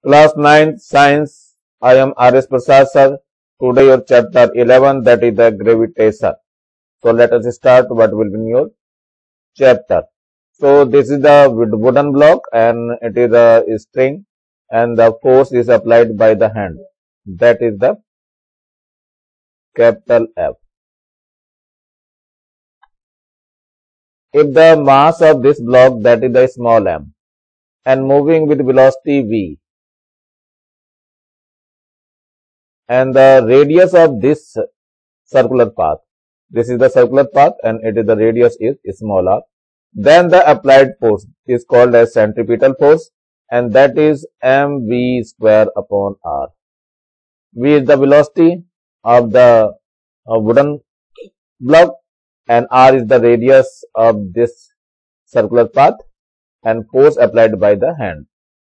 Class 9 Science. I am R.S. Prasad sir. Today your chapter 11, that is the gravitation. So let us start what will be your chapter. So this is the wooden block and it is a string and the force is applied by the hand. That is the capital F. If the mass of this block, that is the small m, and moving with velocity v, and the radius of this circular path, this is the circular path and it is the radius is small r, then the applied force is called as centripetal force and that is mv square upon r. V is the velocity of the wooden block and r is the radius of this circular path and force applied by the hand.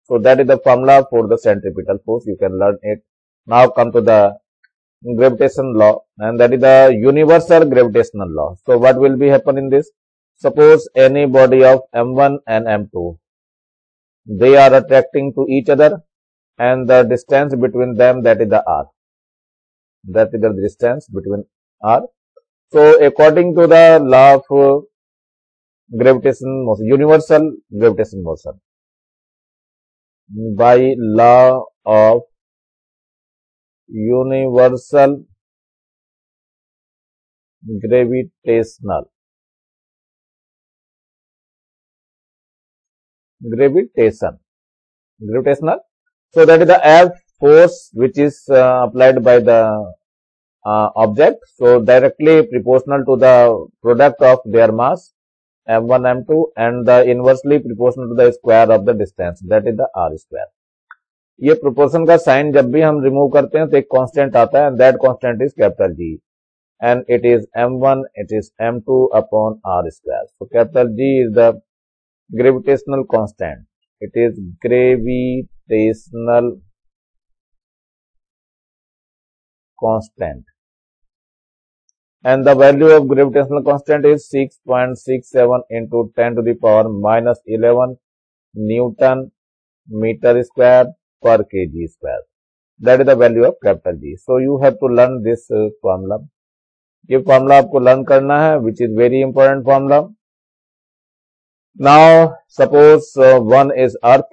So that is the formula for the centripetal force. You can learn it. Now come to the gravitation law, and that is the universal gravitational law. So what will be happen in this? Suppose any body of m1 and m2, they are attracting to each other and the distance between them, that is the r. That is the distance between r. So according to the law of gravitation motion, universal gravitation motion, by law of universal gravitational, gravitational. So that is the F force which is applied by the object. So directly proportional to the product of their mass m1 m2 and the inversely proportional to the square of the distance, that is the r square. ये proportion का sign जब भी हम remove करते हैं तो एक constant आता है and that constant is capital G and it is m1, it is m2 upon r square. So capital G is the gravitational constant. It is gravitational constant. And the value of gravitational constant is 6.67 into 10 to the power minus 11 Newton meter square per kg square. That is the value of capital G. So you have to learn this formula. ये formula आपको learn करना है, which is very important formula. Now suppose one is Earth.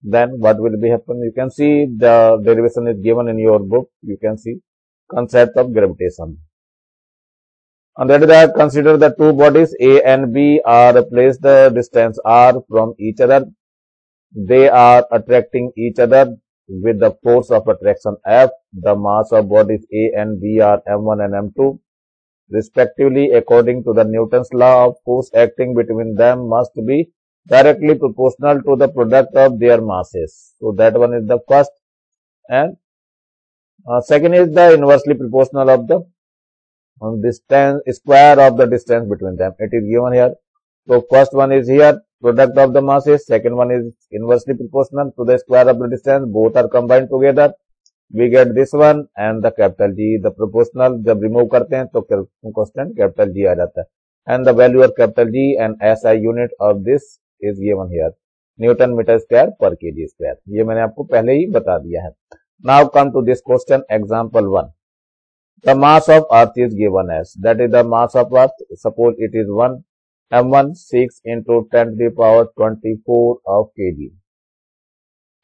Then what will be happen? You can see the derivation is given in your book. You can see concept of gravitation. And that is that consider the two bodies A and B are placed the distance r from each other. They are attracting each other with the force of attraction F. The mass of bodies A and B are m1 and m2 respectively. According to the Newton's law of force acting between them must be directly proportional to the product of their masses. So that one is the first, and second is the inversely proportional of the distance square of the distance between them. It is given here. So first one is here product of the masses, second one is inversely proportional to the square of the distance. Both are combined together. We get this one and the capital G. The proportional जब remove करते हैं तो constant capital G आ जाता है. And the value of capital G and SI unit of this is given here. Newton meter square per kg square. ये मैंने आपको पहले ही बता दिया है. Now come to this question, example 1. The mass of Earth is given as, that is the mass of Earth. Suppose it is 1 m1 6 into 10 to the power 24 of kg.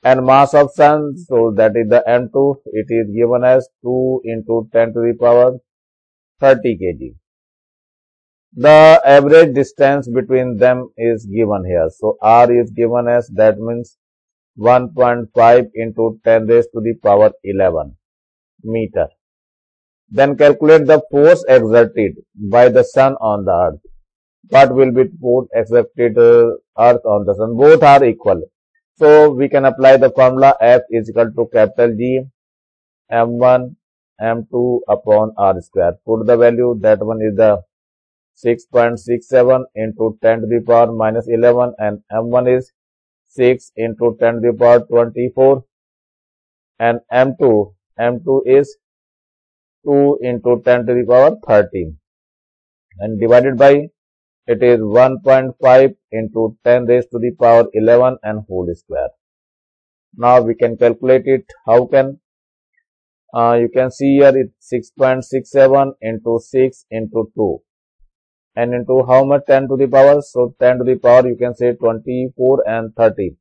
And mass of Sun, so that is the m2, it is given as 2 into 10 to the power 30 kg. The average distance between them is given here. So r is given as, that means 1.5 into 10 raised to the power 11 meter. Then calculate the force exerted by the sun on the earth. What will be force exerted earth on the sun? Both are equal. So we can apply the formula F is equal to capital G m1 m2 upon r square. Put the value, that one is the 6.67 into 10 to the power minus 11 and m1 is 6 into 10 to the power 24 and m2 is 2 into 10 to the power 13 and divided by, it is 1.5 into 10 raised to the power 11 and whole square. Now we can calculate it. How can? You can see here it's 6.67 into 6 into 2 and into how much 10 to the power? So 10 to the power you can say 24 and 30.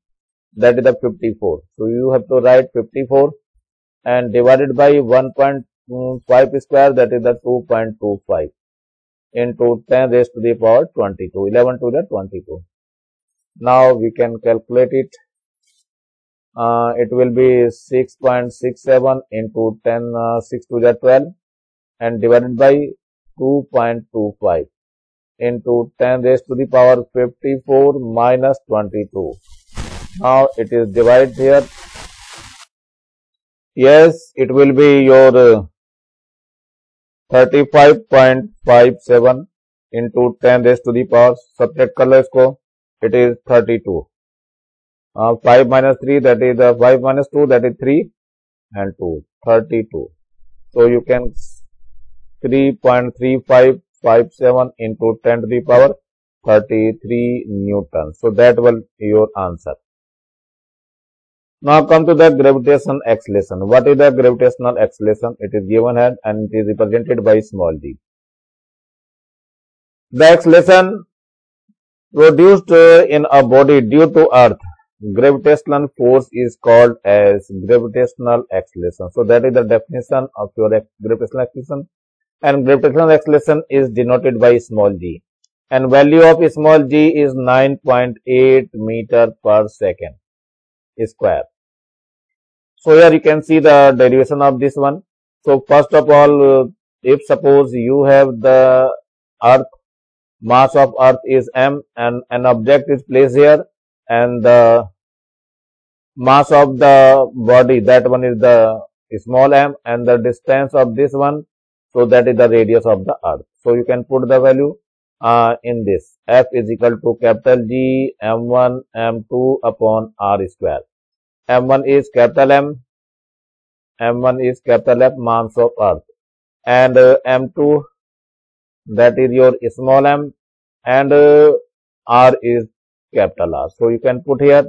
That is the 54. So you have to write 54 and divided by 1.5 square, that is the 2.25 into 10 raised to the power 22. 11 to the 22. Now we can calculate it. It will be 6.67 into 10 6 to the 12 and divided by 2.25 into 10 raised to the power 54 minus 22. Now it is divided here. Yes, it will be your 35.57 into 10 raised to the power. Subtract कर लो इसको. It is 32. 5 minus 3, that is 5 minus 2, that is 3 and 2, 32. So you can 3.3557 into 10 to the power 33 Newton. So that will be your answer. Now come to the gravitational acceleration. What is the gravitational acceleration? It is given here and it is represented by small g. The acceleration produced in a body due to Earth gravitational force is called as gravitational acceleration. So that is the definition of your gravitational acceleration, and gravitational acceleration is denoted by small g, and value of small g is 9.8 meter per second square. So here you can see the derivation of this one. So first of all, if suppose you have the Earth, mass of Earth is m and an object is placed here, and the mass of the body, that one is the small m, and the distance of this one, so that is the radius of the Earth. So you can put the value in this. F is equal to capital G m1 m2 upon r square. M1 is capital M, M1 is capital F, mass of Earth, and M2, that is your small m, and R is capital R. So you can put here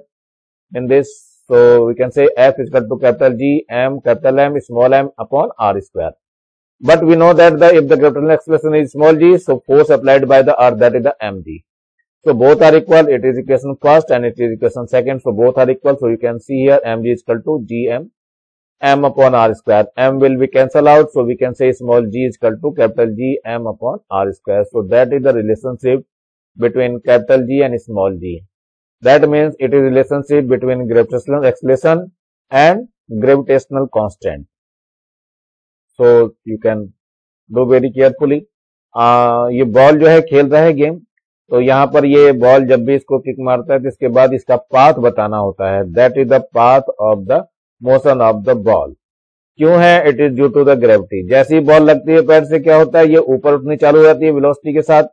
in this. So we can say F is equal to capital G M capital M small m upon R square. But we know that if the gravitational acceleration is small g, so force applied by the Earth, that is the mg. So both are equal. It is equation first and it is equation second. So both are equal. So you can see here mg is equal to gm m upon r square. M will be cancel out. So we can say small g is equal to capital G m upon r square. So that is the relationship between capital G and small g. That means it is relationship between gravitational acceleration and gravitational constant. So you can do very carefully. ये ball जो है खेल रहा है game, तो यहाँ पर ये बॉल जब भी इसको किक मारता है तो इसके बाद इसका पाथ बताना होता है. That is the path of the motion of the ball. क्यों है? It is due to the gravity. जैसी बॉल लगती है पैर से क्या होता है, ये ऊपर उठनी चालू हो जाती है वेलोसिटी के साथ,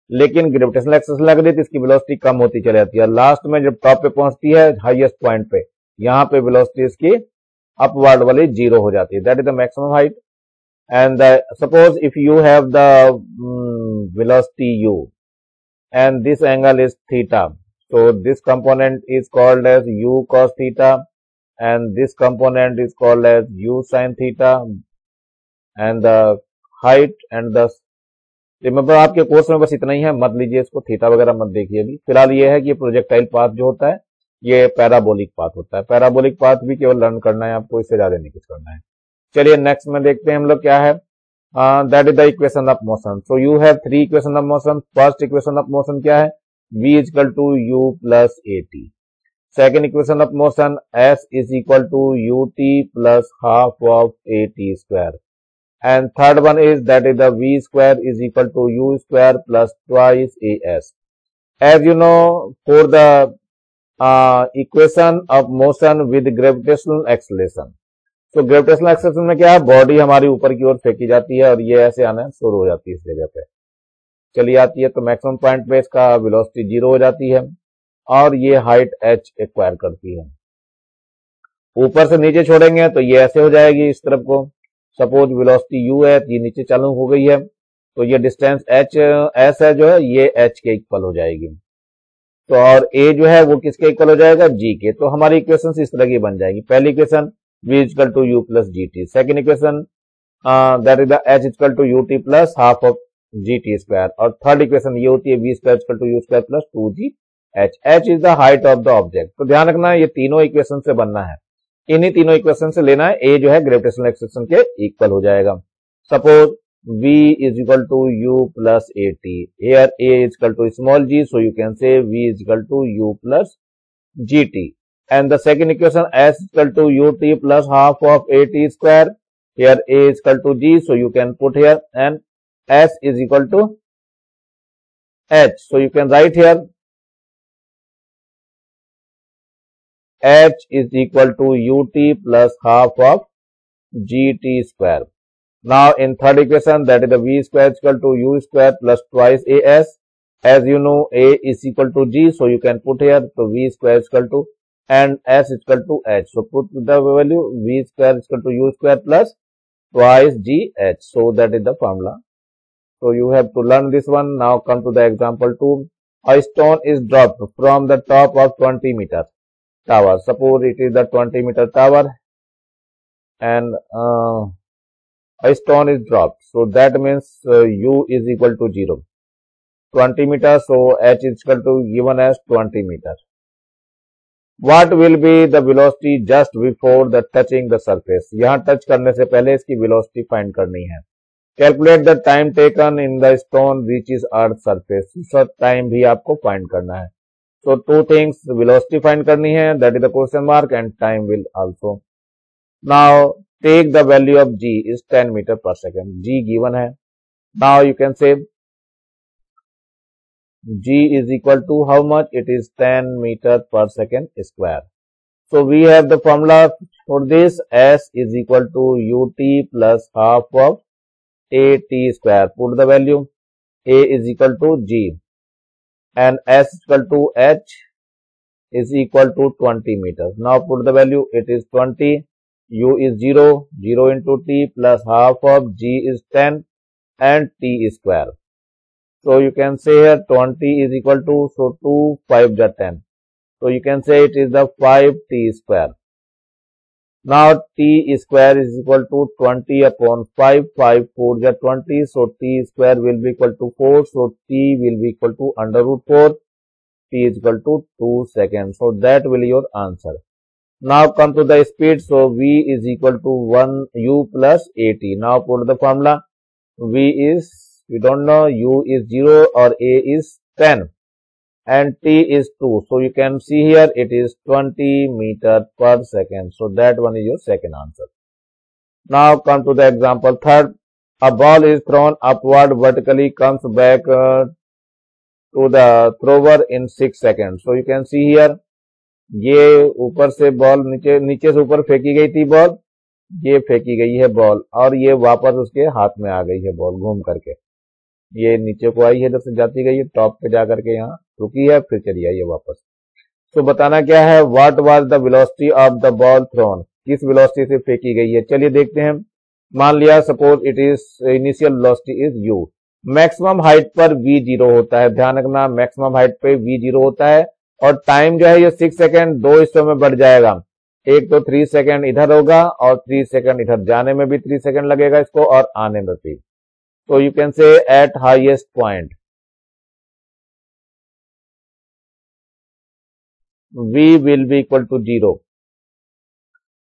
लेकिन ग्रेविटेशनल एक्सेलरेशन लग रही है तो इसकी वेलोसिटी कम होती चली जाती है. लास्ट में जब टॉप पे पहुंचती है हाईएस्ट पॉइंट पे, यहाँ पे वेलोसिटी इसकी अपवर्ड वाली 0 हो जाती है. That is the maximum height. And suppose if you have the velocity u and this angle is theta, so this component is called as u cos theta and this component is called as u sin theta, and the height and the remember आपके course में बस इतना ही है, मत लीजिए इसको, theta वगैरह मत देखिए अभी. फिलहाल ये है कि प्रोजेक्टाइल पाथ जो होता है ये पैराबोलिक पाथ होता है. पैराबोलिक पाथ भी केवल लर्न करना है आपको, इससे ज्यादा नहीं कुछ करना है. चलिए नेक्स्ट में देखते हैं हम लोग क्या है. That is the equation of motion. So you have 3 equation of motion. First equation of motion क्या है? v is equal to u plus at. Second equation of motion s is equal to ut plus half of at square. And third one is that is the v square is equal to u square plus twice as. As you know, for the equation of motion with gravitational acceleration, तो gravitational acceleration में क्या है, body हमारी ऊपर की ओर फेंकी जाती है और ये ऐसे आना शुरू हो जाती है इस जगह पे चली आती है. तो मैक्सिमम पॉइंट पे इसका वेलोसिटी 0 हो जाती है और ये हाइट h एक्वायर करती है. ऊपर से नीचे छोड़ेंगे तो ये ऐसे हो जाएगी इस तरफ को. सपोज वेलोसिटी u है, ये नीचे चालू हो गई है, तो ये डिस्टेंस h s है जो है ये h के इक्वल हो जाएगी. तो और a जो है वो किसके इक्वल हो जाएगा, g के। तो हमारी इक्वेशन इस तरह की बन जाएगी। पहली equation v equal to u plus g t, second equation that is the h equal to u t plus half of g t square, और थर्ड इक्वेशन ये होती है v square equal to u square plus 2g h। h is the height of the object. तो ध्यान रखना ये तीनों equation से बनना है, इन्हीं तीनों इक्वेशन से लेना है। a जो है ग्रेविटेशनल एक्सेलरेशन के इक्वल हो जाएगा। Suppose v is equal to u plus at. Here a is equal to small g, so you can say v is equal to u plus gt. And the second equation s is equal to ut plus half of at square. Here a is equal to g, so you can put here, and s is equal to h. So you can write here h is equal to ut plus half of gt square. Now in third equation, that is the v square is equal to u square plus twice as. As you know, a is equal to g, so you can put here, so v square is equal to, and s is equal to h. So put the value v square is equal to u square plus twice g h. So that is the formula. So you have to learn this one. Now come to the example 2. A stone is dropped from the top of 20 meter tower. Suppose it is the 20 meter tower, and a stone is dropped. So that means u is equal to 0. 20 meter, so h is equal to given as 20 meter. What will be the velocity just before the touching the surface? यहाँ touch करने से पहले इसकी velocity find करनी है। Calculate the time taken in the stone reaches earth surface. इसका time भी आपको फाइंड करना है। So two things, velocity find करनी है, that is the question mark, and time will also. Now take the value of g is 10 meter per second. g given है. Now you can say g is equal to how much? It is 10 meter per second square. So we have the formula for this. S is equal to ut plus half of at square. Put the value. A is equal to g, and s is equal to h is equal to 20 meters. Now put the value. It is 20. U is 0, 0 into t plus half of g is 10 and t square. So you can say here 20 is equal to, so 2 5 is 10. So you can say it is the 5t square. Now t square is equal to 20 upon 5, 5 4 is 20. So t square will be equal to 4. So t will be equal to under root 4. T is equal to 2 seconds. So that will be your answer. Now come to the speed. So v is equal to 1 u plus at. Now put the formula. V is, we don't know, u is 0 or a is 10 and t is 2. So you can see here it is 20 meter per second. So that one is your second answer. Now come to the example third. A ball is thrown upward vertically, comes back to the thrower in 6 seconds. So you can see here, ये ऊपर से ball नीचे से ऊपर फेंकी गई थी ball, ये फेंकी गई है बॉल, और ये वापस उसके हाथ में आ गई है बॉल घूम करके। ये नीचे को आई है, इधर से जाती गई है, टॉप पे जा करके यहाँ रुकी है, फिर चली आई है वापस। तो बताना क्या है, what was the velocity of the ball thrown, किस वेलोसिटी से फेंकी गई है। चलिए देखते हैं। मान लिया suppose it is initial velocity is u, maximum height पर v0 होता है। ध्यान रखना, मैक्सिमम हाइट पे v0 होता है, और टाइम जो है ये 6 सेकेंड 2 हिस्सों में बढ़ जाएगा। एक तो 3 सेकेंड इधर होगा और 3 सेकेंड इधर, जाने में भी 3 सेकेंड लगेगा इसको और आने में भी। तो यू कैन से eight highest point v will be equal to 0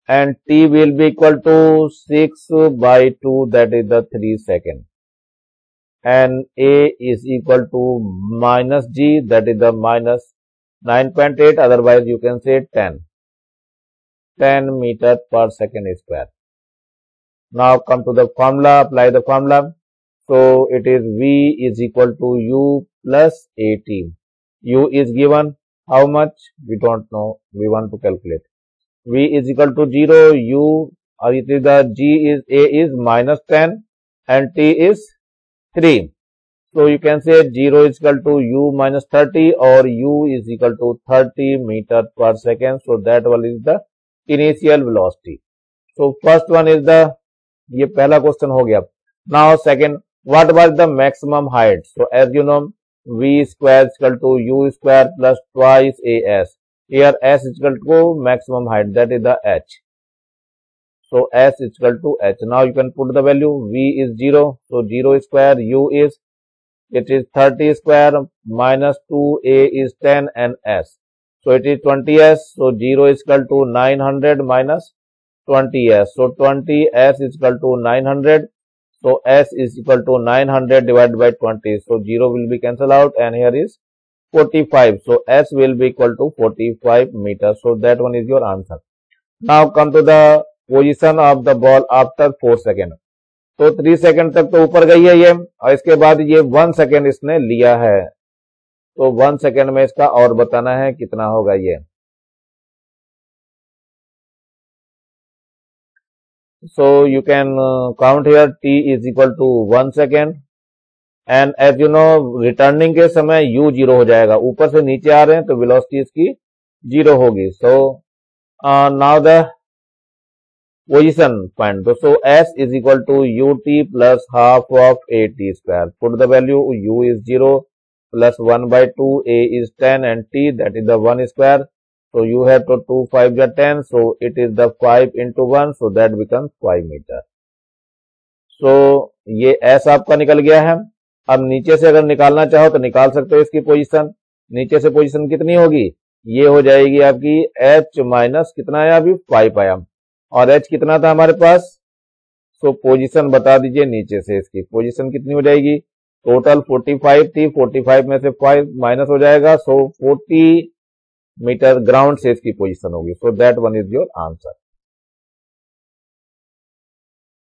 and t will be equal to 6 by 2, that is the 3 second, and a is equal to minus g, that is the minus 9.8, otherwise you can say 10 meter per second square. Now come to the formula, apply the formula. So it is v is equal to u plus at. U is given how much? We don't know, we want to calculate. V is equal to 0, u, or it is the g is a is minus 10 and t is 3. So you can say 0 is equal to u minus 30 or u is equal to 30 meter per second. So that one is the initial velocity. So first one is the, ये पहला question हो गया। Now second, what was the maximum height? So as you know, v square is equal to u square plus twice as. Here s is equal to maximum height, that is the h. So s is equal to h. Now you can put the value. V is 0. So 0 square, u is, it is 30 square minus 2a is 10 and s. So it is 20s. So 0 is equal to 900 minus 20s. So 20s is equal to 900. So s is equal to 900 divided by 20. So 0 will be cancelled out and here is 45. So s will be equal to 45 meters. So that one is your answer. Now come to the position of the ball after 4 second. तो 3 second तक तो ऊपर गई है ये, और इसके बाद ये 1 सेकेंड इसने लिया है. तो 1 सेकेंड में इसका और बताना है कितना होगा ये. So you can count here t is equal to 1 second and as you know returning के समय u 0 हो जाएगा. ऊपर से नीचे आ रहे हैं तो वेलोसिटी इसकी 0 होगी. So now the position find. So s is equal to ut plus half of at square. Put the value. U is 0 plus 1 by 2, a is 10 and t, that is the 1 square. So you have to 2 5 is 10. So it is the 5 into 1. So that becomes 5 meter. So ये s आपका निकल गया है. अब नीचे से अगर निकालना चाहो तो निकाल सकते हो इसकी पोजीशन. नीचे से पोजीशन कितनी होगी? ये हो जाएगी आपकी h माइनस कितना आया अभी 5 आया, और h कितना था हमारे पास. सो पोजीशन बता दीजिए नीचे से. इसकी पोजीशन कितनी हो जाएगी? टोटल 45 थी, 45 में से 5 माइनस हो जाएगा. सो 40 मीटर ग्राउंड से इसकी पोजीशन होगी. So that one is your answer.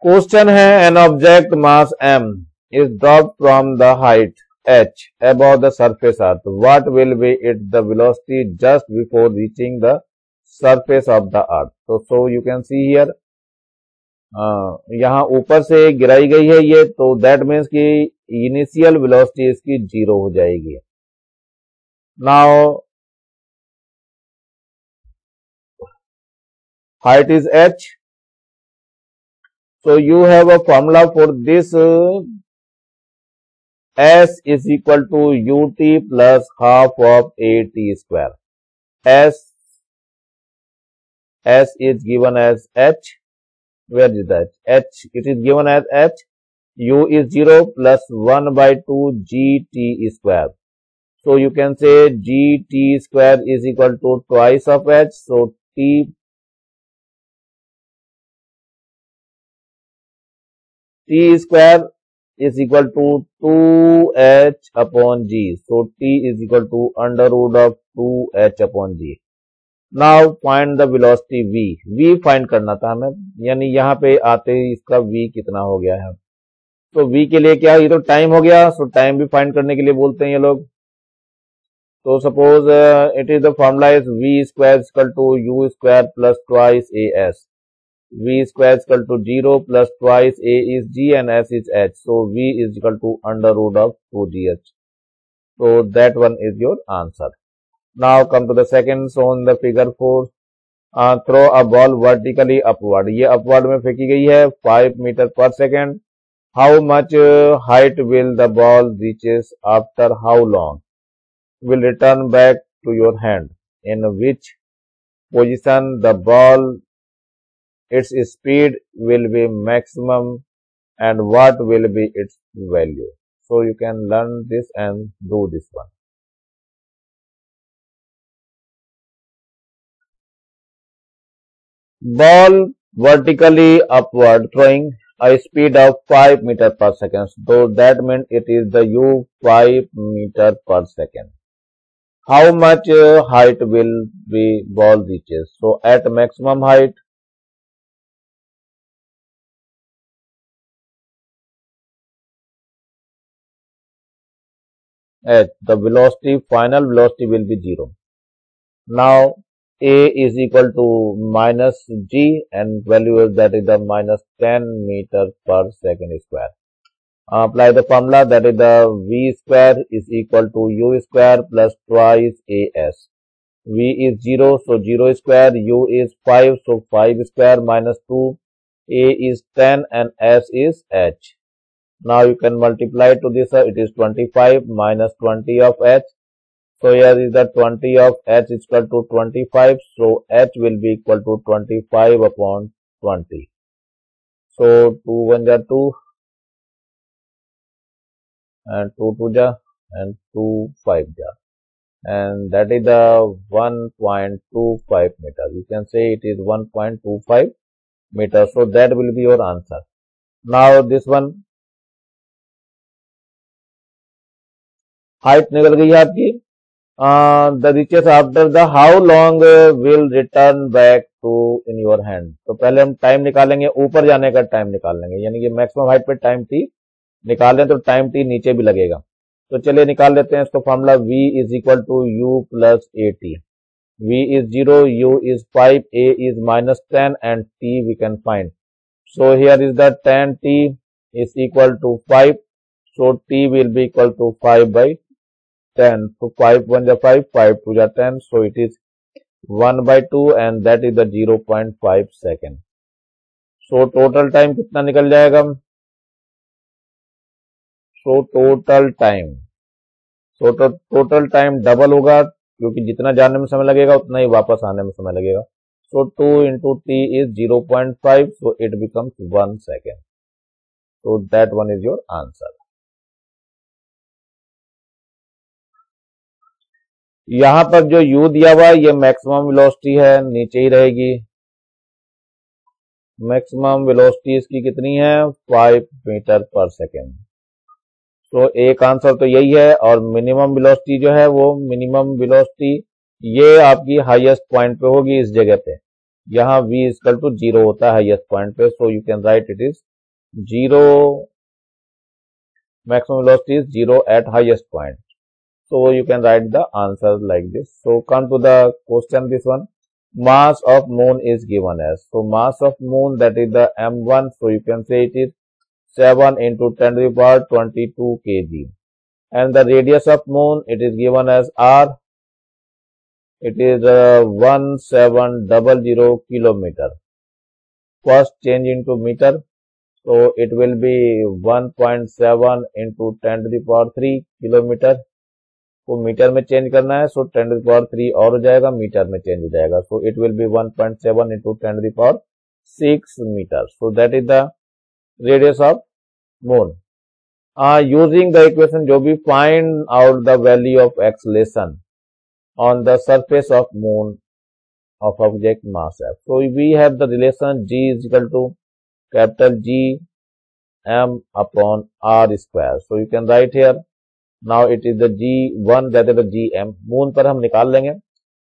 Question है an object mass m is dropped from the height h above the surface earth. What will be its the velocity just before reaching the surface of the earth? So you can see here यहाँ ऊपर से गिराई गई है ये, तो that means कि initial velocity इसकी 0 हो जाएगी. Now height is h. So you have a formula for this. S is equal to ut plus half of at square. S is given as h. Where is that? H. It is given as h. U is 0 plus 1 by 2 gt square. So you can say gt square is equal to twice of h. So t square is equal to 2h upon g. So t is equal to under root of 2h upon g. Now find the velocity v. v find करना था हमें, यानी यहाँ पे आते ही इसका v कितना हो गया है. तो v के लिए क्या, ये तो टाइम हो गया. सो टाइम भी फाइंड करने के लिए बोलते हैं ये लोग. तो suppose it is the formula is v square equal to u square plus twice as. V square is equal to 0 plus twice a is g and s is h. So v is equal to under root of 2gh. So that one is your answer. Now come to the second shown the figure 4. Throw a ball vertically upward. ये upward में फेंकी गई है 5 meter per second. How much height will the ball reaches after how long? Will return back to your hand. In which position the ball, its speed will be maximum and what will be its value? So you can learn this and do this one. Ball vertically upward throwing a speed of 5 meter per second. So that means it is the u 5 meter per second. How much height will be ball reaches? So at maximum height, at the velocity, final velocity will be 0. Now a is equal to minus g and value is that is the minus 10 meter per second square. Apply the formula, that is the v square is equal to u square plus twice as. V is 0, so 0 square, u is 5, so 5 square minus 2, a is 10 and s is h. Now you can multiply to this, it is 25 minus 20 of h. So here is the 20 of h is equal to 25. So h will be equal to 25 upon 20. So 2 1 ja 2 and 2 2 ja and 2 5 ja. And that is the 1.25 meter. You can say it is 1.25 meter. So that will be your answer. Now this one height निकल गई है आपकी. The reaches after the how long will return back to in your hand. तो पहले हम time निकालेंगे, ऊपर जाने का टाइम निकाल लेंगे, यानी कि मैक्सिमम हाइट पे टाइम टी निकालें तो टाइम टी नीचे भी लगेगा. तो चलिए निकाल लेते हैं इसको. Formula v is equal to u plus a t. v is 0, u is 5, a is minus 10 and t we can find. So here is the 10 t is equal to 5. So t will be equal to 5 by 10. So 5 1 ja 5, 5 2 ja 10. So it is 1 by 2 and that is the 0.5 second. So total time कितना निकल जाएगा? So total time double होगा, क्योंकि जितना जाने में समय लगेगा उतना ही वापस आने में समय लगेगा. So 2 into t is 0.5. So it becomes 1 second. So that one is your answer. यहां पर जो u दिया हुआ ये मैक्सिमम वेलोसिटी है, नीचे ही रहेगी. मैक्सिमम वेलोसिटी इसकी कितनी है? 5 मीटर पर सेकेंड. तो एक आंसर तो यही है. और मिनिमम वेलोसिटी जो है वो मिनिमम वेलोसिटी ये आपकी हाईएस्ट पॉइंट पे होगी इस जगह पे. यहाँ v इक्वल टू 0 होता है हाईएस्ट पॉइंट पे. सो you can right it is 0. Maximum velocity is 0 eight highest point. So you can write the answer like this. So come to the question, this one. Mass of moon is given as. So mass of moon, that is the m1. So you can say it is 7 into 10 to the power 22 kg. And the radius of moon, it is given as r. It is 1700 kilometer. First change into meter. So it will be 1.7 into 10 to the power 3 kilometer. को metre में change करना है. सो 10 to the power 3 और हो जाएगा, metre में change हो जाएगा. So it will be 1.7 into 10 to the power 6 metre. So that is the radius of moon. Using the equation जो भी find out the value of acceleration on the surface of moon of object mass f. So we have the relation g is equal to capital G m upon r square. So you can write here. Now it is the G1, that is the Gm. Moon पर हम निकाल लेंगे.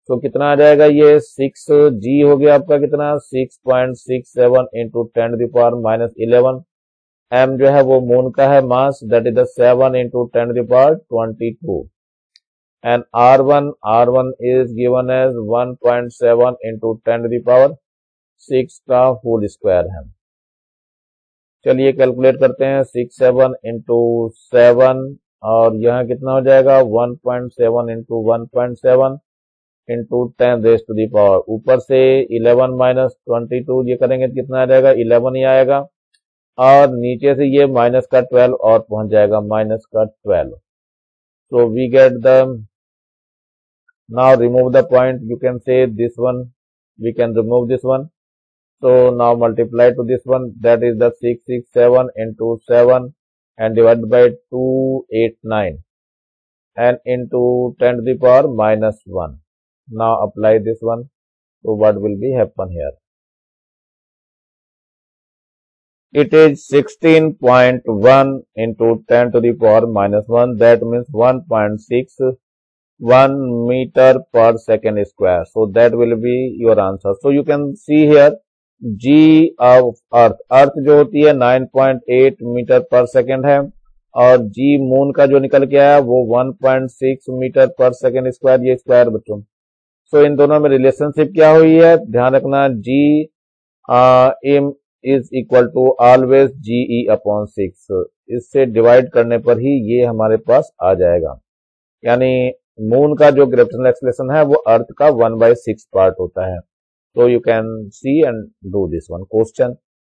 तो कितना आ जाएगा? ये 6G हो गया आपका कितना? 6.67 into 10 to the power minus 11. M जो है वो मून का है मास, that is the 7 into 10 to the power 22. And R1 is given as 1.7 into 10 to the power 6 का होल स्क्वायर है. चलिए कैलकुलेट करते हैं. 6 7 into 7 और यहाँ कितना हो जाएगा? 1.7 into 1.7 into 10 raise to the power. ऊपर से 11 minus 22 ये करेंगे तो कितना आ जाएगा? 11 ही आएगा. और नीचे से ये माइनस का 12 और पहुंच जाएगा, माइनस का 12. So we get the. Now remove the point. You can say this one, we can remove this one. So now multiply to this one, that is the 667 into 7 and divided by 289 and into 10 to the power minus 1. Now apply this one. So what will be happen here? It is 16.1 into 10 to the power minus 1. That means 1.61 meter per second square. So that will be your answer. So you can see here G of अर्थ जो होती है 9.8 metre पर second है, और G moon का जो निकल के आया वो 1.6 मीटर पर सेकेंड स्क्वायर. ये स्क्वायर बच्चों. सो इन दोनों में रिलेशनशिप क्या हुई है? ध्यान रखना. G m is equal to always GE upon 6. इससे डिवाइड करने पर ही ये हमारे पास आ जाएगा. यानी मून का जो ग्रेविटेशनल एक्सेलरेशन है वो अर्थ का 1/6 पार्ट होता है. So you can see and do this one question.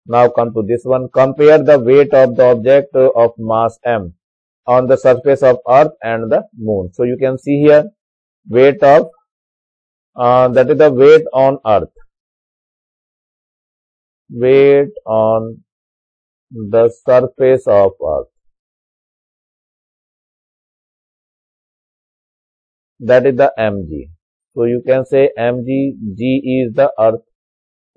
Now come to this one. Compare the weight of the object of mass m on the surface of Earth and the Moon. So you can see here weight of that is the weight on Earth. Weight on the surface of Earth. That is the mg. So you can say mg, g is the Earth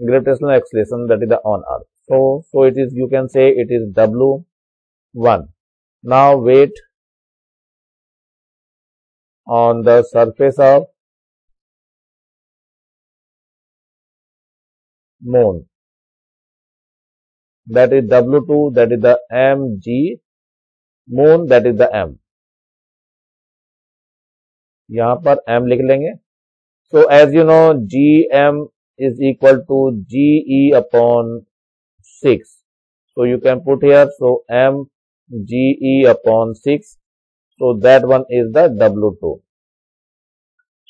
gravitational acceleration, that is the on Earth. So it is, you can say it is W1. Now weight on the surface of Moon, that is W2, that is the mg. Moon, that is the m. यहाँ पर m लिख लेंगे. So as you know, gm is equal to ge upon 6. So you can put here, so m ge upon 6. So that one is the W2.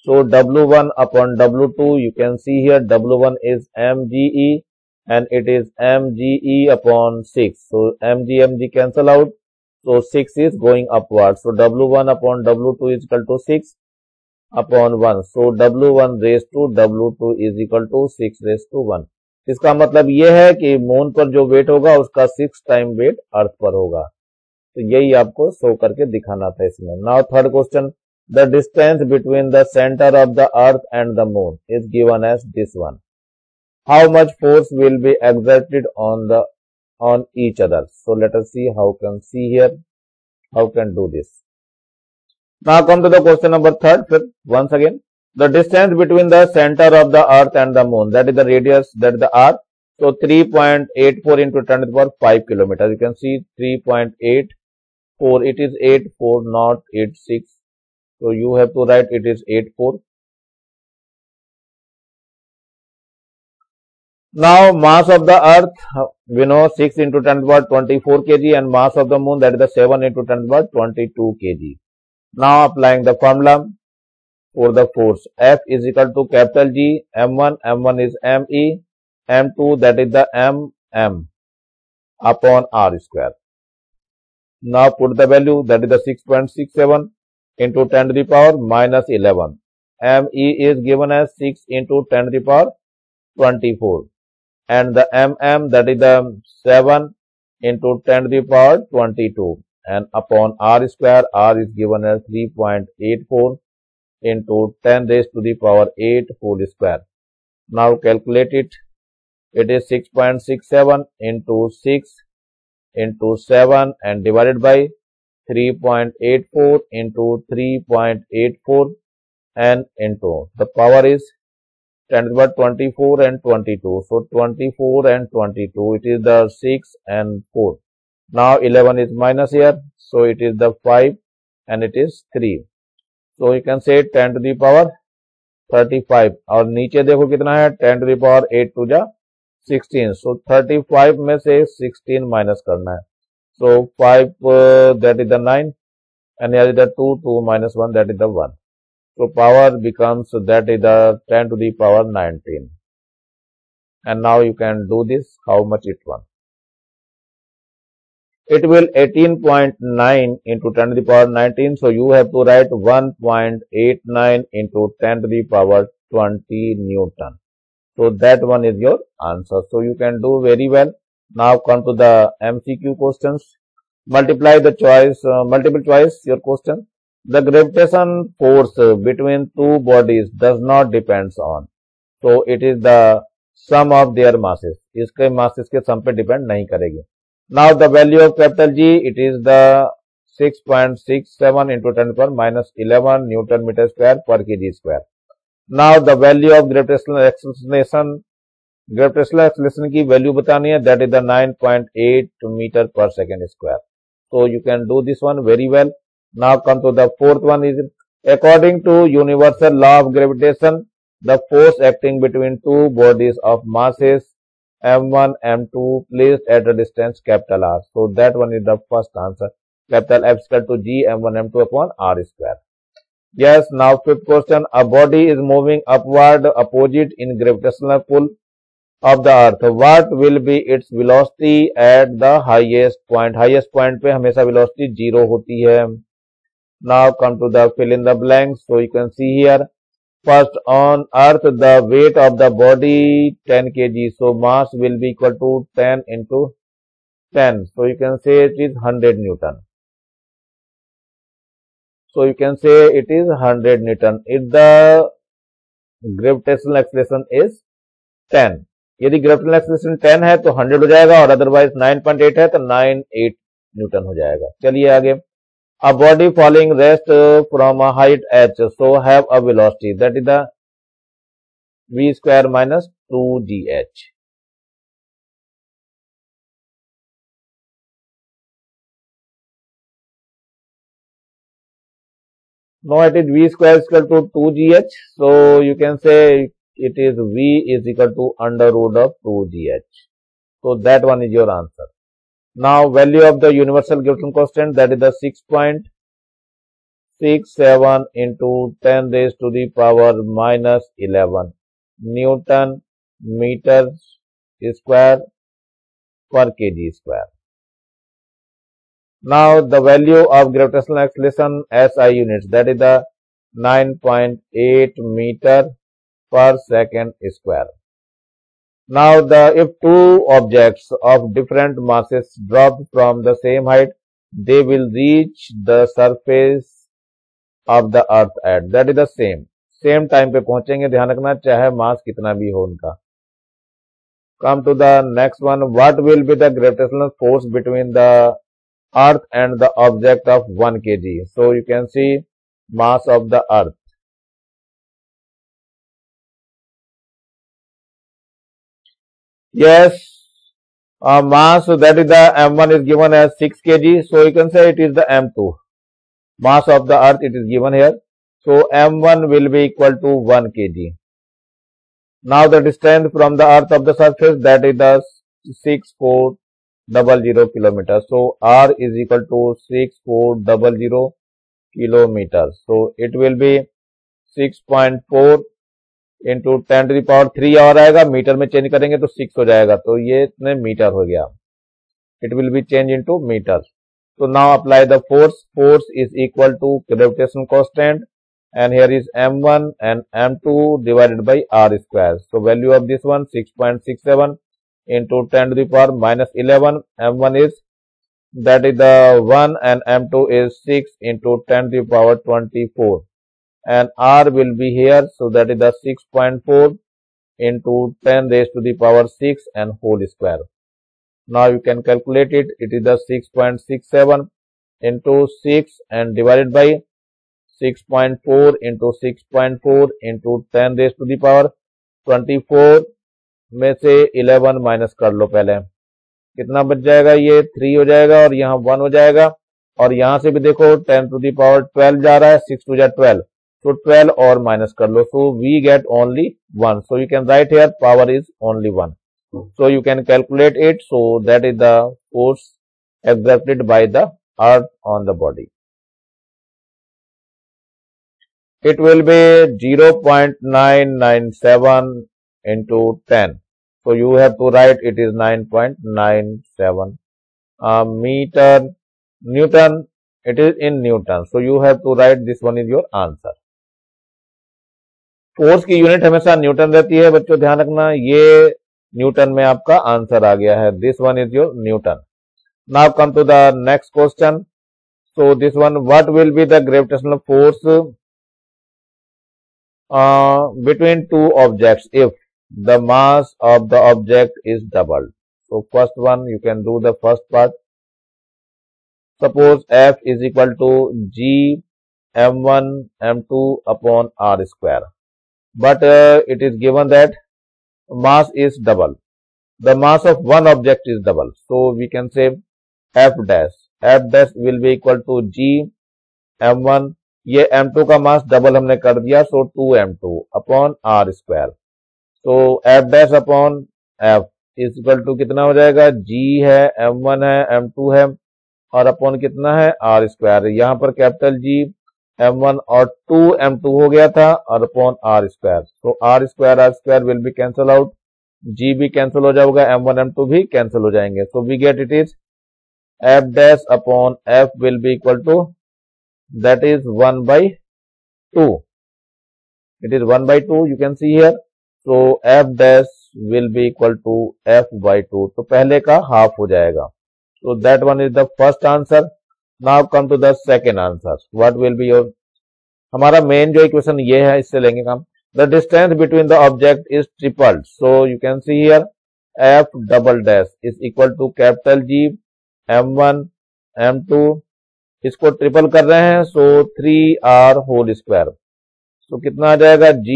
So W1 upon W2, you can see here W1 is mge and it is mge upon 6. So mg cancel out. So 6 is going upward. So W1 upon W2 is equal to 6 upon 1. So W1 raised to W2 is equal to 6 raised to 1. इसका मतलब ये है कि moon पर जो wait होगा उसका 6 time wait अर्थ पर होगा. तो यही आपको शो करके दिखाना था इसमें. Now third question, the distance between the centre of the earth and the moon is given as this one. How much force will be exerted on each other. So let us see how can see here, how can do this. Now come to the question number third. Once again, the distance between the center of the earth and the moon, that is the radius, that is the r. So 3.84 into 10 to the power 5 kilometers. You can see 3.84. It is 84, not 86. So you have to write it is 84. Now mass of the earth, we know 6 into 10 to the power 24 kg, and mass of the moon, that is the 7 into 10 to the power 22 kg. Now applying the formula for the force, F is equal to capital G, M1 is ME, M2 that is the MM upon R square. Now put the value, that is the 6.67 into 10 to the power minus 11. ME is given as 6 into 10 to the power 24. And the MM, that is the 7 into 10 to the power 22. And upon R square, R is given as 3.84 into 10 raised to the power 8 whole square. Now calculate it. It is 6.67 into 6 into 7 and divided by 3.84 into 3.84 and into the power is 10 to the power 24 and 22. So 24 and 22, it is the 6 and 4. Now 11 is minus here, so it is the 5 and it is 3. So you can say 10 to the power 35. और नीचे देखो कितना है, 10 to the power 8 to the 16. So 35 में से 16 minus करना है. So 5 that is the 9 and here is the 2 minus 1 that is the 1. So power becomes, that is the 10 to the power 19. And now you can do this, how much it won. It will 18.9 into 10 to the power 19. So you have to write 1.89 into 10 to the power 20 Newton. So that one is your answer. So you can do very well. Now come to the MCQ questions. Multiply the choice, multiple choice, your question. The gravitation force between two bodies does not depends on. So it is the sum of their masses. इसके masses के sum पे depend नहीं करेगी. Now the value of capital G, it is the 6.67 into 10 to the power minus 11 Newton meter square per kg square. Now the value of gravitational acceleration की value बतानी है, that is the 9.8 meter per second square. So you can do this one very well. Now come to the fourth one is, according to universal law of gravitation, the force acting between two bodies of masses M1, M2 placed at a distance capital R. So that one is the first answer. Capital F is equal to G M1, M2 upon R square. Yes, now fifth question. A body is moving upward opposite in gravitational pull of the earth, what will be its velocity at the highest point? Highest point पे हमेशा velocity 0 होती है. Now come to the fill in the blanks. So you can see here, first on earth the weight of the body 10 kg. So mass will be equal to 10 into 10. So you can say it is 100 Newton. So you can say it is 100 Newton if the gravitational acceleration is 10. यदि gravitational acceleration 10 है तो 100 हो जाएगा और otherwise 9.8 है तो 98 Newton हो जाएगा. चलिए आगे. A body falling rest from a height h, so have a velocity that is the v square minus 2gh. Now it is v square is equal to 2gh, so you can say it is v is equal to under root of 2gh. So that one is your answer. Now value of the universal gravitational constant, that is the 6.67 into 10 raised to the power minus 11 Newton meter square per kg square. Now the value of gravitational acceleration SI units, that is the 9.8 meter per second square. Now if two objects of different masses drop from the same height, they will reach the surface of the earth at, that is the same time पे पहुंचेंगे. ध्यान रखना चाहे मास कितना भी हो उनका. Come to the next one. What will be the gravitational force between the earth and the object of 1 kg? So you can see mass of the earth. Yes, mass, that is the m1 is given as 6 kg. So you can say it is the m2. Mass of the earth it is given here. So m1 will be equal to 1 kg. Now the distance from the earth of the surface, that is the 6400 kilometers. So r is equal to 6400 kilometers. So it will be 6.4 into 10 to the power 3 और आएगा. Metre में change करेंगे तो 6 हो जाएगा. तो ये इतने मीटर हो गया. It will be change into metre. So now apply the force. Force is equal to gravitational constant, and here is m1 and m2 divided by r square. So value of this one 6.67 into 10 to the power minus 11. m1 is, that is the 1, and m2 is 6 into 10 to the power 24. And r will be here, so that is the 6.4 into 10 raised to the power 6 and whole square. Now you can calculate it. It is the 6.67 into 6 and divided by 6.4 into 6.4 into 10 raised to the power 24 में से 11 minus कर लो. पहले कितना बच जाएगा? ये 3 हो जाएगा और यहाँ 1 हो जाएगा. और यहाँ से भी देखो 10 टू द पावर 12 जा रहा है. 6 टू जा 12. So 12 और माइनस कर लो. So we get only 1. So you can write here power is only 1. So you can calculate it. So that is the force exerted by the earth on the body. It will be 0.997 into 10. So you have to write it is 9.97 meter. Newton, it is in Newton. So you have to write this one is your answer. Force की unit हमेशा Newton रहती है बच्चों, ध्यान रखना. ये Newton में आपका आंसर आ गया है. This one is your Newton. Now come to the next question. So this one, what will be the gravitational force between two objects if the mass of the object is doubled? So first one, you can do the first part. Suppose F is equal to G m1 m2 upon r square. But it is given that mass is double. The mass of one object is double. So we can say F dash. F dash will be equal to G m1. ये m2 का mass double हमने कर दिया. So 2m2 upon r square. So F dash upon F is equal to कितना हो जाएगा? G है, m1 है, m2 है और अपॉन कितना है? r square. यहाँ पर कैपिटल G m1 और 2m2 हो गया था और upon r square. So r square will be cancel out. G भी कैंसिल हो जाएगा, m1 m2 भी कैंसिल हो जाएंगे. So we get it is f dash upon f will be equal to, that is 1 by 2. It is 1 by 2, you can see here. So f dash will be equal to f by 2. तो पहले का half हो जाएगा. So that one is the first answer. Now come to the second answer. What will be your, हमारा main जो equation ये है, इससे लेंगे काम. The distance between the object is tripled. So you can see here f double dash is equal to capital G m1 m2. इसको triple कर रहे हैं, सो 3r होल स्क्वायर. तो कितना आ जाएगा, g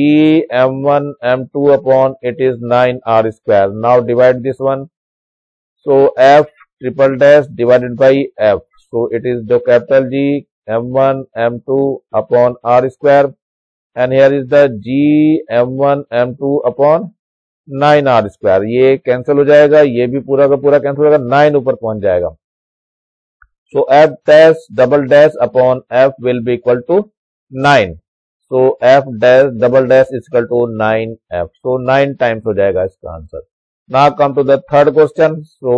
m1 m2 upon it is 9r square. Now divide this one. So f triple dash divided by f. So it is the capital G m1 m2 upon r square, and here is the g m1 m2 upon 9r square. ये cancel हो जाएगा, ये भी पूरा का पूरा cancel हो जाएगा, 9 ऊपर पहुंच जाएगा. So f dash double dash upon f will be equal to 9. So f dash double dash is equal to 9f. So 9 times हो जाएगा इसका answer. Now come to the third question. So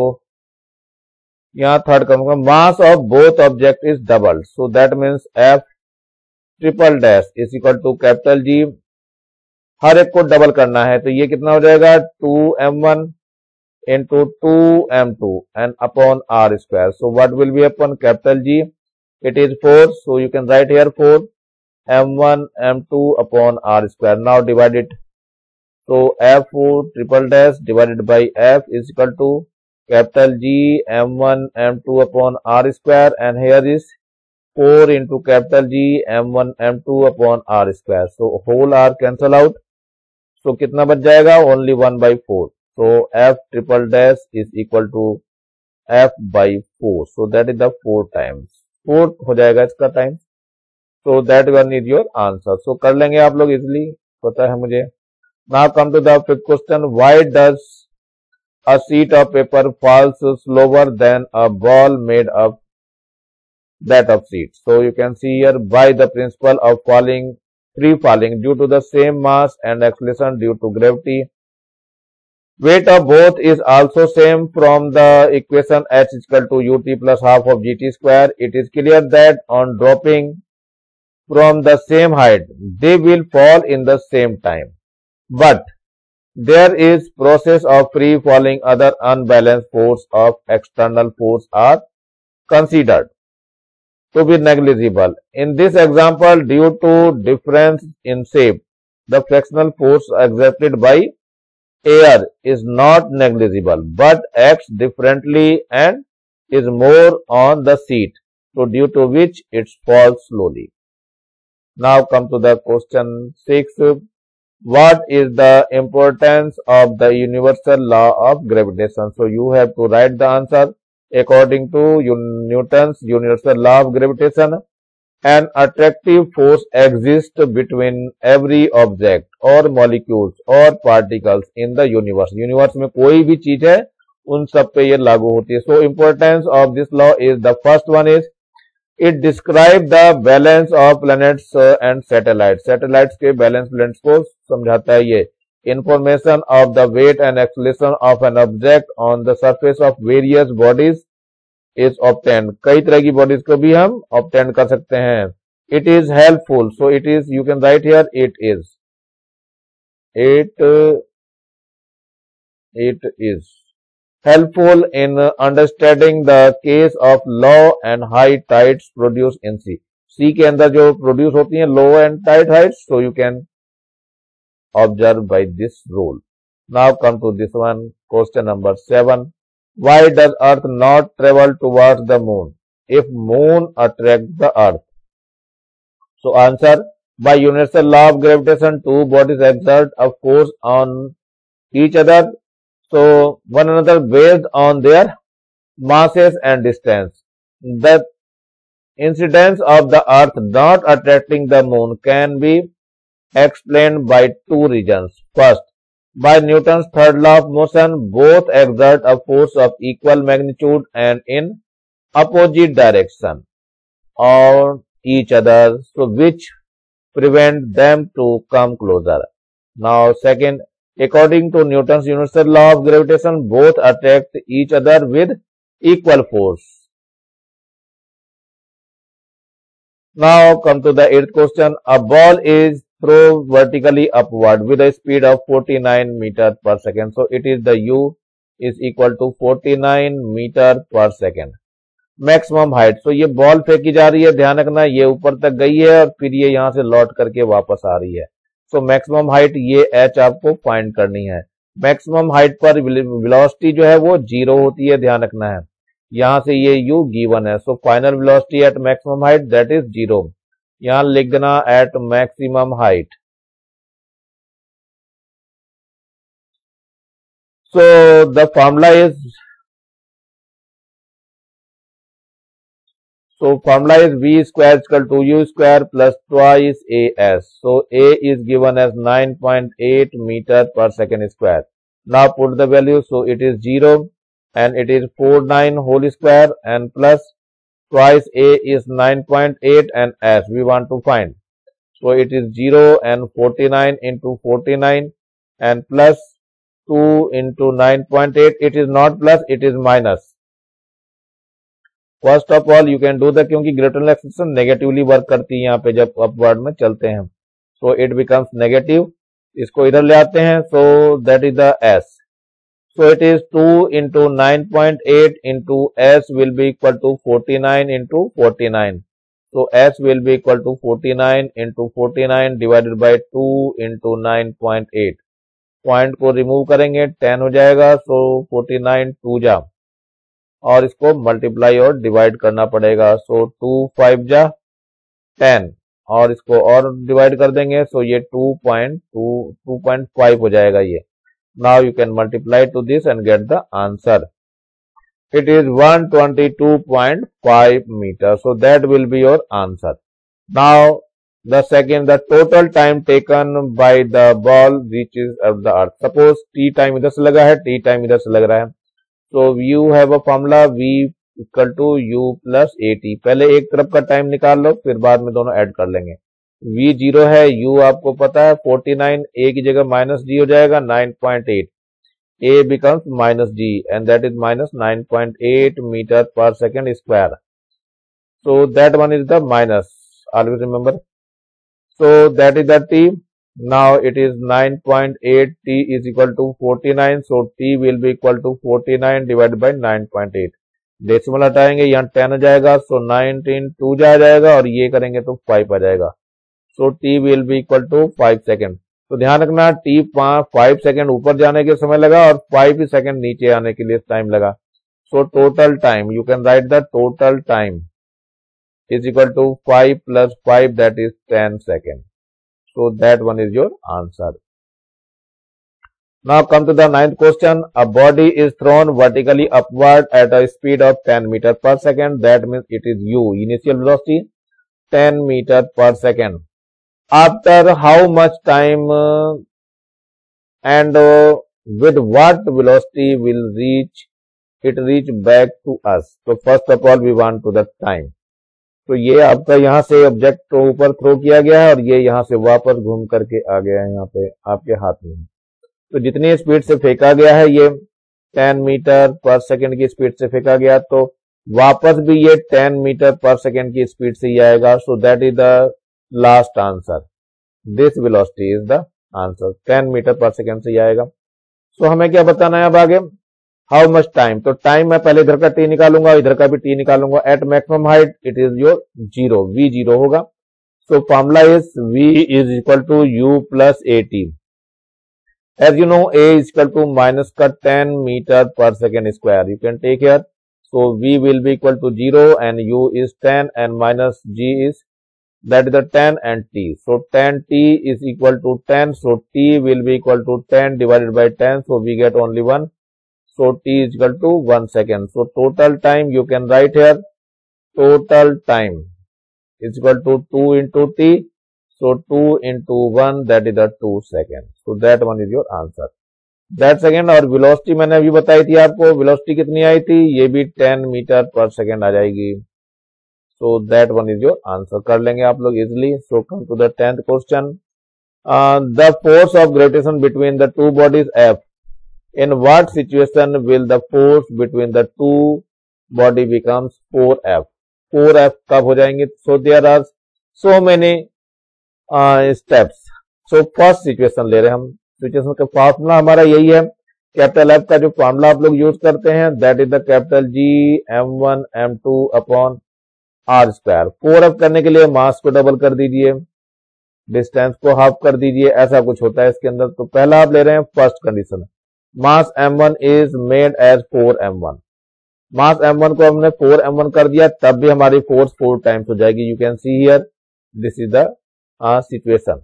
यहाँ third करूंगा, mass of both object is doubled. So that means f triple dash is equal to capital G. हर एक को double करना है, तो ये कितना हो जाएगा, 2m1 into 2m2 and upon r square. So what will be upon capital G? It is 4. So you can write here 4 m1 m2 upon r square. Now divide it. So f triple dash divided by f is equal to capital G m1 m2 upon r square, and here is 4 into capital G m1 m2 upon r square. So whole r cancel out. So कितना बच जाएगा, only 1 by 4. So f triple dash is equal to f by 4. So that is the 4 times. 4 हो जाएगा इसका time. So that one is your answer. So कर लेंगे आप लोग इजिली, पता है मुझे. Now come to the fifth question. Why does a sheet of paper falls slower than a ball made of that of sheet? So you can see here, by the principle of free falling due to the same mass and acceleration due to gravity. Weight of both is also same from the equation h is equal to ut plus half of gt square. It is clear that on dropping from the same height, they will fall in the same time. But there is process of free falling, other unbalanced force of external force are considered to be negligible. In this example, due to difference in shape, the frictional force exerted by air is not negligible, but acts differently and is more on the sheet, so due to which it falls slowly. Now come to the question 6. What is the importance of the universal law of gravitation? So you have to write the answer according to Newton's universal law of gravitation. An attractive force exists between every object or molecules or particles in the universe. Universe में कोई भी चीज है, उन सब पे ये लागू होती है. So importance of this law is, the first one is, it describes the balance of planets and satellites. Satellites के balance planets को समझाता है ये. Information of the weight and acceleration of an object on the surface of various bodies is obtained. कई तरह की bodies को भी हम obtain कर सकते हैं. It is helpful. So it is, you can write here, it is helpful in understanding the case of low and high tides produced in sea. Sea के अंदर जो produce होती हैं low and tide heights, so you can observe by this rule. Now come to this one, question number 7. Why does Earth not travel towards the moon if moon attracts the Earth? So answer, by universal law of gravitation, two bodies exert a force on each other, so one another based on their masses and distance. The incidence of the Earth not attracting the moon can be explained by two reasons. First, by Newton's third law of motion, both exert a force of equal magnitude and in opposite direction on each other, so which prevent them to come closer. Now second, According to Newton's universal law of gravitation, both attract each other with equal force. Now come to the 8th question. A ball is thrown vertically upward with a speed of 49 meter per second. So it is the U is equal to 49 meter per second. Maximum height. तो ये ball फेंकी जा रही है, ध्यान रखना ये ऊपर तक गई है और फिर ये यहां से लौट करके वापस आ रही है. सो मैक्सिमम हाइट ये h आपको फाइंड करनी है. मैक्सिमम हाइट पर वेलोसिटी जो है वो 0 होती है, ध्यान रखना है. यहां से ये u गिवन है. So final velocity at maximum height that is 0. यहां लिख देना at maximum height. So the formula is So formula is V square is equal to U square plus twice AS. So A is given as 9.8 meter per second square. Now put the value. So it is 0 and it is 49 whole square and plus twice A is 9.8 and S we want to find. So it is 0 and 49 into 49 and plus 2 into 9.8. It is not plus, it is minus. First of all you can do the, क्योंकि gravitational acceleration negatively work करती है यहाँ पे जब upward में चलते हैं. So it becomes negative. इसको इधर ले आते हैं. So that is the S. So it is 2 into 9.8 into S will be equal to 49 into 49. So S will be equal to 49 into 49 divided by 2 into 9.8. Point को remove करेंगे 10 हो जाएगा. सो 49 2 जा और इसको मल्टीप्लाई और डिवाइड करना पड़ेगा. सो 2 5 जा 10 और इसको और डिवाइड कर देंगे. सो ये 2.5 हो जाएगा ये. Now you can multiply to this and get the answer. It is 122.5 metre. So that will be your answer. Now the second, the total time taken by the ball reaches the earth. Suppose T time इधर से लगा है, T time इधर से लग रहा है. So you have a formula V equal to U plus AT. पहले एक तरफ का टाइम निकाल लो, फिर बाद में दोनों ऐड कर लेंगे. V 0 है, U आपको पता है 49, A की जगह माइनस G हो जाएगा 9.8. A becomes minus G and that is minus 9.8 meter per second square. So that one is the minus. Always remember. So that is the T. Now it is 9.8. T is equal to 49. So T will be equal to 49 divided by 9.8. Decimal हटाएंगे, यहाँ 10 हो जाएगा. सो 19 2 जा जाएगा और ये करेंगे तो 5 आ जाएगा. सो T will be equal to 5 second. तो ध्यान रखना T 5 सेकेंड ऊपर जाने के समय लगा और 5 सेकेंड नीचे आने के लिए टाइम लगा. So total time you can write the total time is equal to 5 plus 5 that is 10 seconds. So that one is your answer. Now come to the 9th question. A body is thrown vertically upward at a speed of 10 meter per second. That means it is U. Initial velocity 10 meter per second. After how much time and with what velocity will it reach back to us? So first of all we want to the time. तो ये आपका यहाँ से object को ऊपर throw किया गया है और ये यहाँ से वापस घूम करके आ गया है यहाँ पे आपके हाथ में. तो जितनी स्पीड से फेंका गया है ये 10 मीटर पर सेकंड की स्पीड से फेंका गया, तो वापस भी ये 10 मीटर पर सेकंड की स्पीड से ही आएगा. So that is the last answer. This velocity is the answer. 10 metre पर सेकंड से ही आएगा. सो हमें क्या बताना है अब आगे, हाउ मच टाइम. तो टाइम मैं पहले इधर का टी निकालूंगा, इधर का भी टी निकालूंगा. At maximum height it is your 0, V 0 होगा. So formula is V is equal to U plus AT. As you know A is equal to minus का 10 मीटर पर second square. You can take here. So V will be equal to 0 and U is 10 and minus G is that is the 10 and T. So 10T is equal to 10. So T will be equal to 10 divided by 10. So we get only 1. So T is equal to 1 second. So total time you can write here. Total time is equal to 2 into T. So 2 into 1 that is the 2 seconds. So that one is your answer. That second और velocity मैंने अभी बताई थी आपको. velocity कितनी आई थी? ये भी 10 मीटर पर सेकेंड आ जाएगी. So that one is your answer. कर लेंगे आप लोग easily. So come to the 10th question. the force of gravitation between the two bodies F. In what situation will the force between the two body becomes 4F? 4F कब हो जाएंगे? So there are so many steps. So first situation ले रहे हैं हम. Situation का formula हमारा यही है. कैपिटल एफ का जो फॉर्मूला आप लोग यूज करते हैं that is the capital G m1 m2 upon R square. 4F करने के लिए मास को डबल कर दीजिए, डिस्टेंस को हाफ कर दीजिए, ऐसा कुछ होता है इसके अंदर. तो पहला आप ले रहे हैं first condition, mass m1 is made as 4m1. Mass m1 को हमने 4m1 कर दिया, तब भी हमारी फोर्स 4 टाइम्स हो जाएगी. You can see here this is the situation.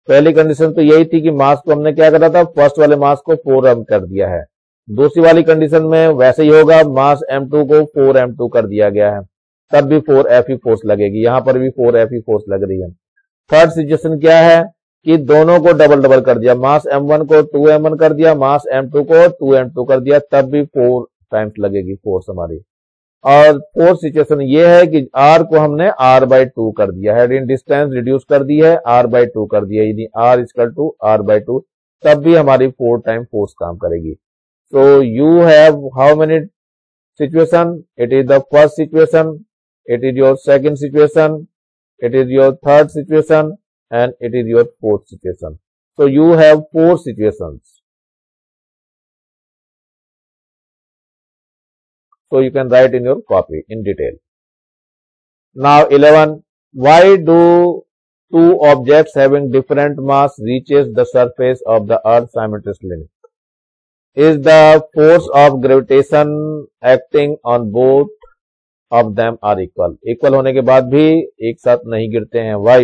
पहली कंडीशन तो यही थी कि मास को हमने क्या करा था, फर्स्ट वाले मास को 4m कर दिया है. दूसरी वाली कंडीशन में वैसे ही होगा, मास m2 को 4m2 कर दिया गया है, तब भी 4F ही फोर्स लगेगी. यहां पर भी 4F ही फोर्स लग रही है. थर्ड सिचुएशन क्या है कि दोनों को डबल डबल कर दिया, मास m1 को 2m1 कर दिया, मास m2 को 2m2 कर दिया, तब भी 4 टाइम्स लगेगी फोर्स हमारी. और फोर्थ सिचुएशन ये है कि r को हमने r/2 कर दिया है, इन डिस्टेंस रिड्यूस कर दी है, r/2 कर दिया, यानी r=r/2, तब भी हमारी 4 टाइम फोर्स काम करेगी. सो you have how many situation? It is the first situation, it is your second situation, it is your third situation and it is your fourth situation. So you have 4 situations. So you can write in your copy in detail. Now 11. Why do two objects having different mass reaches the surface of the earth simultaneously? Is the force of gravitation acting on both of them are equal? Equal होने के बाद भी एक साथ नहीं गिरते हैं. Why?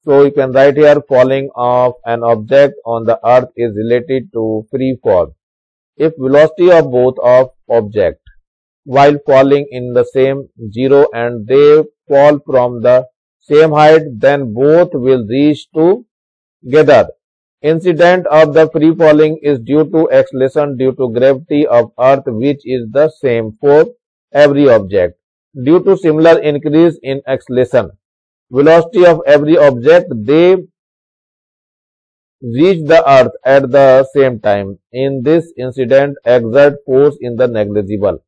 So you can write here, falling of an object on the earth is related to free fall. If velocity of both of object while falling in the same zero and they fall from the same height, then both will reach together. Incident of the free falling is due to acceleration due to gravity of earth, which is the same for every object. Due to similar increase in acceleration, velocity of every object, they reach the earth at the same time. In this incident, exert force in the negligible.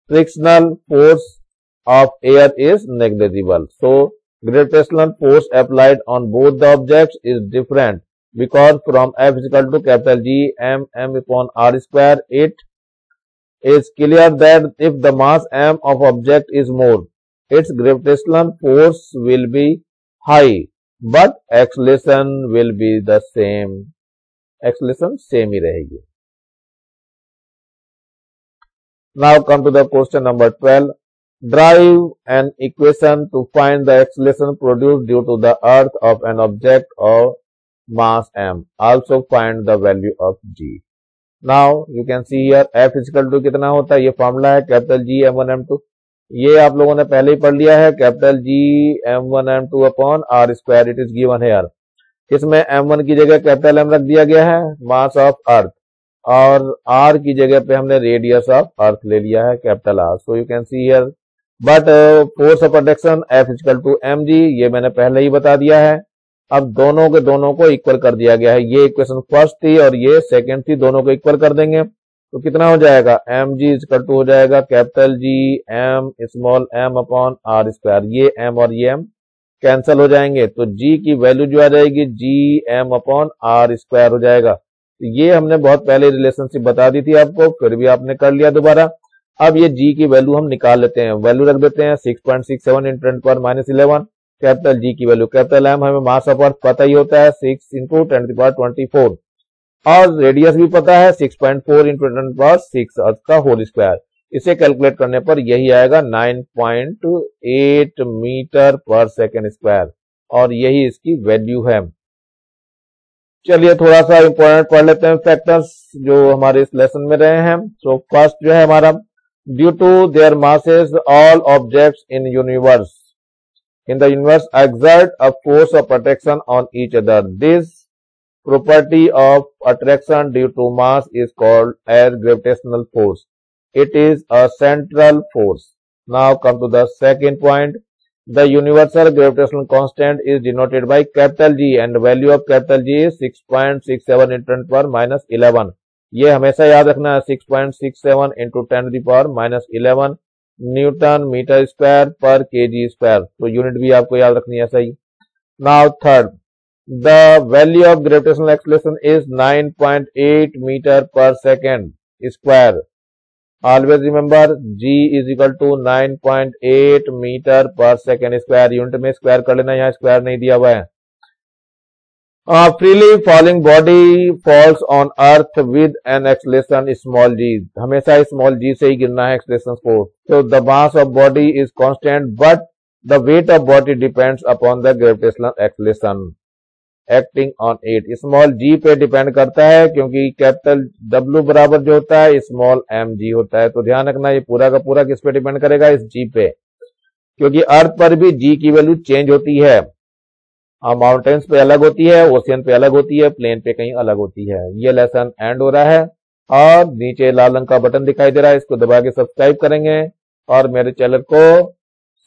Frictional force of air is negligible. So, gravitational force applied on both the objects is different because from F is equal to capital G m upon r square, it is clear that if the mass m of object is more, its gravitational force will be high, but acceleration will be the same. Acceleration same ही रहेगी. Now come to the question number 12. Derive an equation to find the acceleration produced due to the earth of an object of mass m. Also find the value of g. Now you can see here F is equal to कितना होता है, ये formula है capital G m1 m2, ये आप लोगों ने पहले ही पढ़ लिया है, capital G m1 m2 upon r square. It is given here. इसमें m1 की जगह कैपिटल M रख दिया गया है, मास ऑफ अर्थ, और r की जगह पे हमने रेडियस ऑफ अर्थ ले लिया है, capital R. So you can see here, but force of attraction F is equal to mg, ये मैंने पहले ही बता दिया है. अब दोनों के दोनों को इक्वल कर दिया गया है. ये इक्वेशन फर्स्ट थी और ये सेकंड थी, दोनों को इक्वल कर देंगे तो कितना हो जाएगा, mg इक्वल टू हो जाएगा capital G m small m upon r square. ये m और ये m कैंसिल हो जाएंगे, तो g की वैल्यू जो आ जाएगी G m upon r square हो जाएगा. तो ये हमने बहुत पहले रिलेशनशिप बता दी थी आपको, फिर भी आपने कर लिया दोबारा. अब ये g की वैल्यू हम निकाल लेते हैं, वैल्यू रख देते हैं 6.67 इंटू 10⁻11. कैपिटल G की वैल्यू, कैपिटल M हमें मास ऑफ अर्थ पता ही होता है 6 इंटू 10⁻24, और रेडियस भी पता है 6.4 इंटू 10⁻6 अर्थ का होल स्क्वायर. इसे कैलकुलेट करने पर यही आएगा 9.8 मीटर पर सेकेंड स्क्वायर, और यही इसकी वैल्यू है. चलिए थोड़ा सा इंपॉर्टेंट पढ़ लेते हैं फैक्टर्स जो हमारे इस लेसन में रहे हैं. सो फर्स्ट जो है हमारा, due to their masses all objects in the universe exert a force of attraction on each other. This property of attraction due to mass is called as gravitational force. It is a central force. Now come to the second point. The universal gravitational constant is denoted by capital G and the value of capital G is 6.67 into 10 power minus 11. ये हमेशा याद रखना है 6.67 into 10 to the power minus 11 newton metre square per KG square. तो unit भी आपको याद रखनी है सही. Now third, the value of gravitational acceleration is 9.8 metre पर second square. Always remember G is equal to 9.8 metre पर सेकेंड स्क्वायर. यूनिट में स्क्वायर कर लेना, यहाँ स्क्वायर नहीं दिया हुआ है. Freely falling body falls on earth with an acceleration small G. हमेशा स्मॉल जी से ही गिरना है एक्सेलरेशन को. तो the mass of body is constant but the weight of body depends upon the gravitational acceleration acting on it. Small G पे depend करता है क्योंकि कैपिटल डब्ल्यू बराबर जो होता है स्मॉल एम जी होता है. तो ध्यान रखना ये पूरा का पूरा किस पे डिपेंड करेगा, इस जी पे, क्योंकि अर्थ पर भी जी की वैल्यू चेंज होती है. माउंटेन्स पे अलग होती है, ओशियन पे अलग होती है, प्लेन पे कहीं अलग होती है. ये लेसन एंड हो रहा है और नीचे लाल रंग का बटन दिखाई दे रहा है, इसको दबा के सब्सक्राइब करेंगे और मेरे चैनल को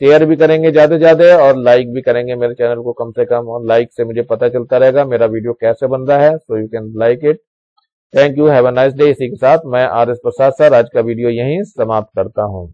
शेयर भी करेंगे ज्यादा से ज्यादा और लाइक भी करेंगे मेरे चैनल को कम से कम. और लाइक से मुझे पता चलता रहेगा मेरा वीडियो कैसे बन रहा है. सो you can like it. Thank you, have a nice day. इसी के साथ मैं आर एस प्रसाद सर आज का वीडियो यहीं समाप्त करता हूं.